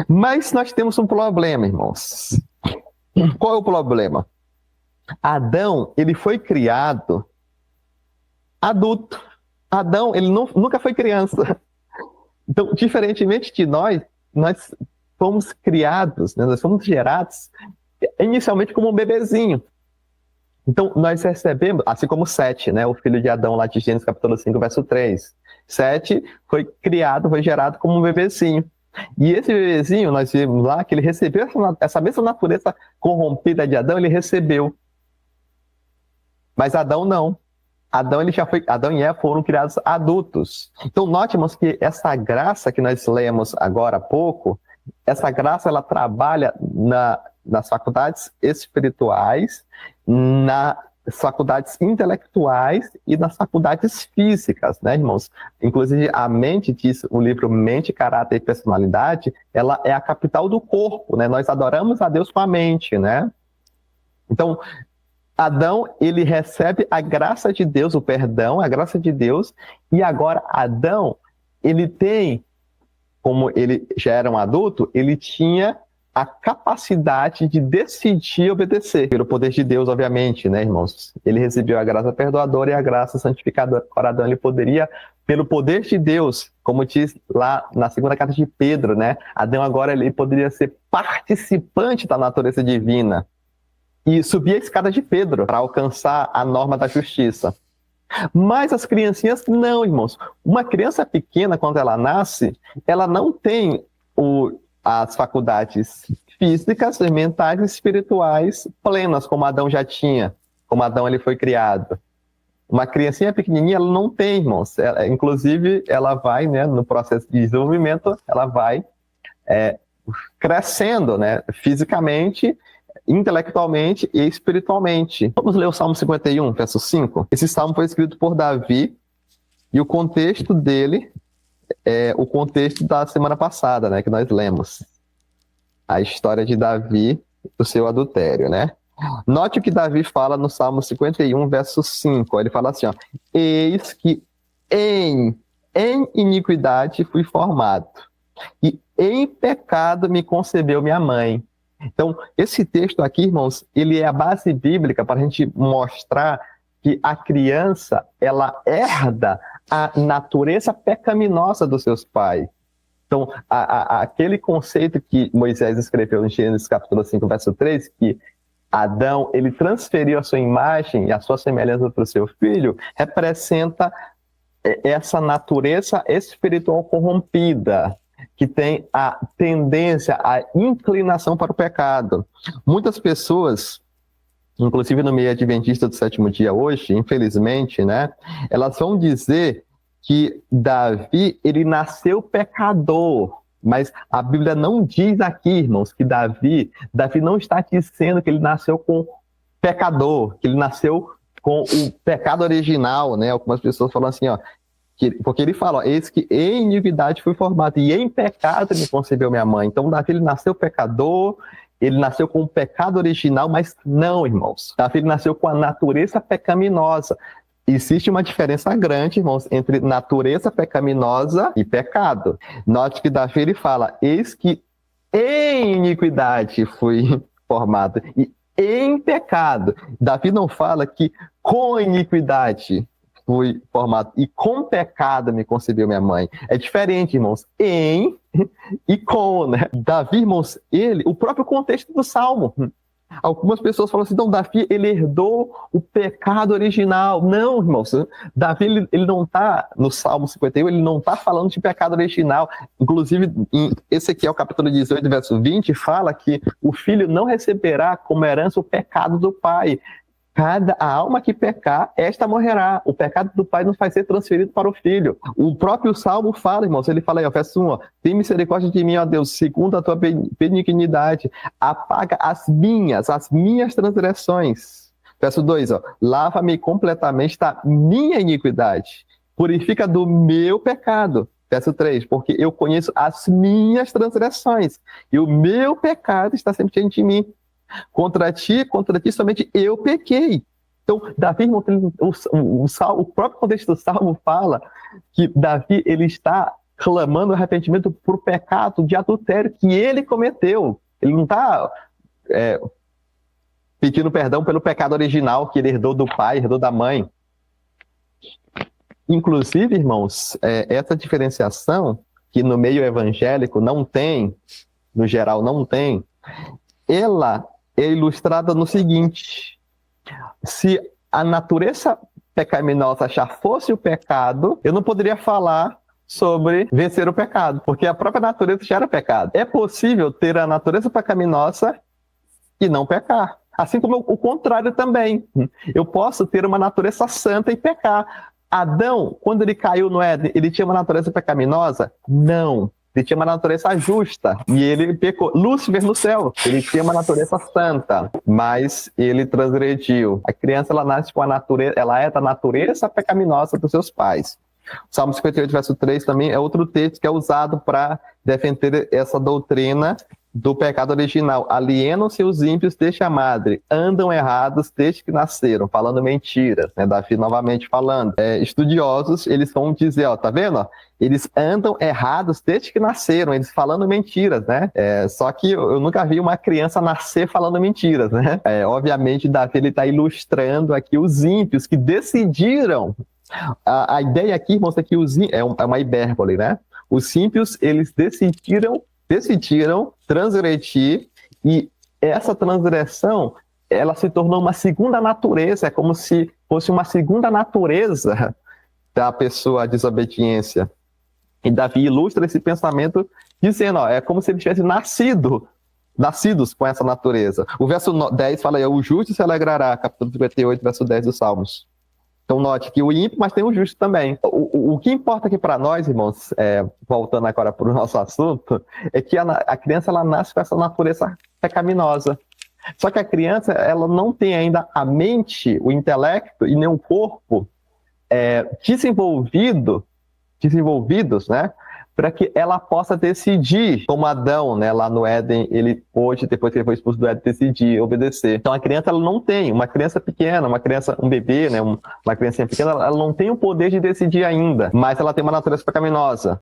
Mas nós temos um problema, irmãos. Qual é o problema? Adão, ele foi criado adulto. Adão, ele nunca foi criança. Então, diferentemente de nós fomos criados, né? Nós fomos gerados inicialmente como um bebezinho. Então, nós recebemos, assim como Sete, né? O filho de Adão, lá de Gênesis capítulo 5, verso 3. Sete foi criado, foi gerado como um bebezinho. E esse bebezinho, nós vimos lá que ele recebeu essa mesma natureza corrompida de Adão, ele recebeu. Mas Adão não. Adão e Eva foram criados adultos. Então, notemos que essa graça que nós lemos agora há pouco, essa graça, ela trabalha nas faculdades espirituais, nas faculdades intelectuais e nas faculdades físicas, né, irmãos? Inclusive, a mente, diz o livro Mente, Caráter e Personalidade, ela é a capital do corpo, né? Nós adoramos a Deus com a mente, né? Então, Adão, ele recebe a graça de Deus, o perdão, a graça de Deus, e agora Adão, ele tem, como ele já era um adulto, ele tinha a capacidade de decidir obedecer, pelo poder de Deus, obviamente, né, irmãos? Ele recebeu a graça perdoadora e a graça santificadora. Agora Adão, ele poderia, pelo poder de Deus, como diz lá na segunda carta de Pedro, né? Adão agora, ele poderia ser participante da natureza divina e subir a escada de Pedro para alcançar a norma da justiça. Mas as criancinhas não, irmãos. Uma criança pequena, quando ela nasce, ela não tem as faculdades físicas, mentais e espirituais plenas, como Adão já tinha, como Adão ele foi criado. Uma criancinha pequenininha, ela não tem, irmãos. Inclusive, ela vai, né, no processo de desenvolvimento, ela vai crescendo, né, fisicamente, intelectualmente e espiritualmente. Vamos ler o Salmo 51, verso 5. Esse salmo foi escrito por Davi e o contexto dele é o contexto da semana passada, né, que nós lemos. A história de Davi e o seu adultério, né? Note o que Davi fala no Salmo 51, verso 5. Ele fala assim, ó, eis que em iniquidade fui formado e em pecado me concebeu minha mãe. Então, esse texto aqui, irmãos, ele é a base bíblica para a gente mostrar que a criança, ela herda a natureza pecaminosa dos seus pais. Então, aquele conceito que Moisés escreveu em Gênesis capítulo 5, verso 3, que Adão, ele transferiu a sua imagem e a sua semelhança para o seu filho, representa essa natureza espiritual corrompida, que tem a tendência, a inclinação para o pecado. Muitas pessoas, inclusive no meio adventista do sétimo dia hoje, infelizmente, né, elas vão dizer que Davi, ele nasceu pecador, mas a Bíblia não diz aqui, irmãos, que Davi não está dizendo que ele nasceu com pecador, que ele nasceu com o pecado original, né? Algumas pessoas falam assim, ó, porque ele fala, ó, eis que em iniquidade fui formado e em pecado me concebeu minha mãe. Então Davi, ele nasceu pecador, ele nasceu com o pecado original, mas não, irmãos. Davi, ele nasceu com a natureza pecaminosa. Existe uma diferença grande, irmãos, entre natureza pecaminosa e pecado. Note que Davi, ele fala, eis que em iniquidade fui formado e em pecado. Davi não fala que com iniquidade fui formado e com pecado me concebeu minha mãe. É diferente, irmãos, em e com, né? Davi, irmãos, o próprio contexto do Salmo. Algumas pessoas falam assim, não, Davi, ele herdou o pecado original. Não, irmãos, Davi, ele não está, no Salmo 51, ele não está falando de pecado original. Inclusive, em Ezequiel, capítulo 18, verso 20, fala que o filho não receberá como herança o pecado do pai. A alma que pecar, esta morrerá. O pecado do pai não vai ser transferido para o filho. O próprio Salmo fala, irmãos, ele fala aí, ó, verso 1, ó, tem misericórdia de mim, ó Deus, segundo a tua benignidade, apaga as minhas transgressões. Verso 2, ó, lava-me completamente da minha iniquidade, purifica do meu pecado. Verso 3, porque eu conheço as minhas transgressões, e o meu pecado está sempre diante de mim. Contra ti somente eu pequei. Então, Davi, o próprio contexto do Salmo fala que Davi, ele está clamando arrependimento por pecado de adultério que ele cometeu. Ele não está pedindo perdão pelo pecado original que ele herdou do pai, herdou da mãe. Inclusive, irmãos, essa diferenciação que no meio evangélico não tem, no geral não tem, ela é ilustrada no seguinte: se a natureza pecaminosa já fosse o pecado, eu não poderia falar sobre vencer o pecado, porque a própria natureza já era pecado. É possível ter a natureza pecaminosa e não pecar. Assim como o contrário também. Eu posso ter uma natureza santa e pecar. Adão, quando ele caiu no Éden, ele tinha uma natureza pecaminosa? Não. Ele tinha uma natureza justa e ele pecou. Lúcifer no céu, ele tinha uma natureza santa, mas ele transgrediu. A criança, ela nasce com a natureza, ela é da natureza pecaminosa dos seus pais. O Salmo 58, verso 3 também é outro texto que é usado para defender essa doutrina do pecado original. Alienam-se os ímpios desde a madre, andam errados desde que nasceram, falando mentiras, né? Davi novamente falando. Estudiosos, eles vão dizer, ó, tá vendo? Ó? Eles andam errados desde que nasceram, eles falando mentiras, né? Só que eu nunca vi uma criança nascer falando mentiras, né? Obviamente, Davi, ele está ilustrando aqui os ímpios que decidiram. A ideia aqui, irmãos, é que é uma hipérbole, né? Os ímpios, eles decidiram transgredir, e essa transgressão, ela se tornou uma segunda natureza, é como se fosse uma segunda natureza da pessoa, a desobediência. E Davi ilustra esse pensamento dizendo, ó, é como se ele tivesse nascidos com essa natureza. O verso 10 fala aí, o justo se alegrará, capítulo 58, verso 10 dos Salmos. Então note que o ímpio, mas tem o justo também. O que importa aqui para nós, irmãos, voltando agora para o nosso assunto, é que a criança, ela nasce com essa natureza pecaminosa. Só que a criança, ela não tem ainda a mente, o intelecto e nem o corpo desenvolvidos, né? Para que ela possa decidir, como Adão, né, lá no Éden, ele pôde, depois que ele foi expulso do Éden, decidir, obedecer. Então a criança, ela não tem, uma criança pequena, um bebê, né, uma criancinha pequena, ela não tem o poder de decidir ainda, mas ela tem uma natureza pecaminosa.